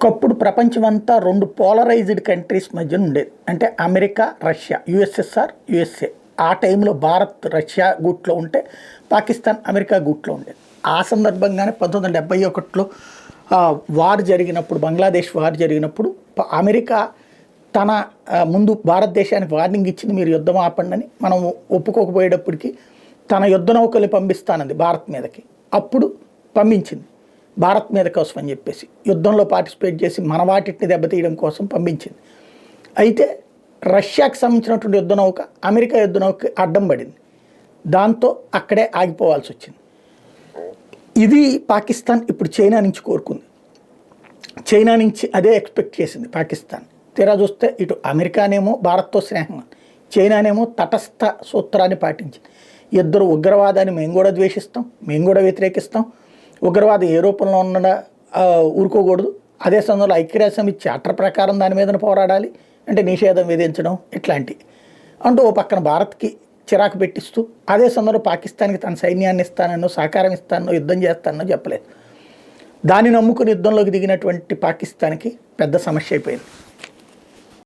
ఒకప్పుడు ప్రపంచమంతా 2 polarised countries మధ్యన ఉండేది. అంటే అమెరికా, రష్యా, యుఎస్ఎస్ఆర్, యుఎస్ఏ. ఆ టైంలో భారత్ రష్యా గూట్లో ఉంటే పాకిస్తాన్ అమెరికా గూట్లో ఉండేది. ఆ సందర్భంగానే 1971లో వార్ జరిగినప్పుడు, బంగ్లాదేశ్ వార్ జరిగినప్పుడు అమెరికా తన ముందు భారతదేశానికి వార్నింగ్ ఇచ్చింది, మీరు యుద్ధం ఆపండి అని. మనం ఒప్పుకోకపోయేటప్పటికి తన యుద్ధ నౌకలు పంపిస్తానంది భారత్ మీదకి. అప్పుడు పంపించింది భారత్ మీద కోసం అని చెప్పేసి, యుద్ధంలో పార్టిసిపేట్ చేసి మన వాటిని దెబ్బతీయడం కోసం పంపించింది. అయితే రష్యాకి సంబంధించినటువంటి యుద్ధ నౌక అమెరికా యుద్ధ నౌక అడ్డం పడింది. దాంతో అక్కడే ఆగిపోవాల్సి వచ్చింది. ఇది పాకిస్తాన్ ఇప్పుడు చైనా నుంచి కోరుకుంది. చైనా నుంచి అదే ఎక్స్పెక్ట్ చేసింది పాకిస్తాన్. తీరా చూస్తే ఇటు అమెరికానేమో భారత్తో స్నేహం, చైనానేమో తటస్థ సూత్రాన్ని పాటించింది. ఇద్దరు ఉగ్రవాదాన్ని మేము కూడా ద్వేషిస్తాం, మేము కూడా వ్యతిరేకిస్తాం, ఉగ్రవాదం ఏ రూపంలో ఉన్న ఊరుకోకూడదు, అదే సమయంలో ఐక్యరాజ్యసమితి చార్టర్ ప్రకారం దాని మీద పోరాడాలి, అంటే నిషేధం విధించడం ఇట్లాంటివి అంటూ ఓ పక్కన భారత్కి చిరాకు పెట్టిస్తూ, అదే సమయంలో పాకిస్తాన్కి తన సైన్యాన్ని ఇస్తానో సహకారం ఇస్తానో యుద్ధం చేస్తానో చెప్పలేదు. దాన్ని నమ్ముకుని యుద్ధంలోకి దిగినటువంటి పాకిస్తాన్కి పెద్ద సమస్య అయిపోయింది.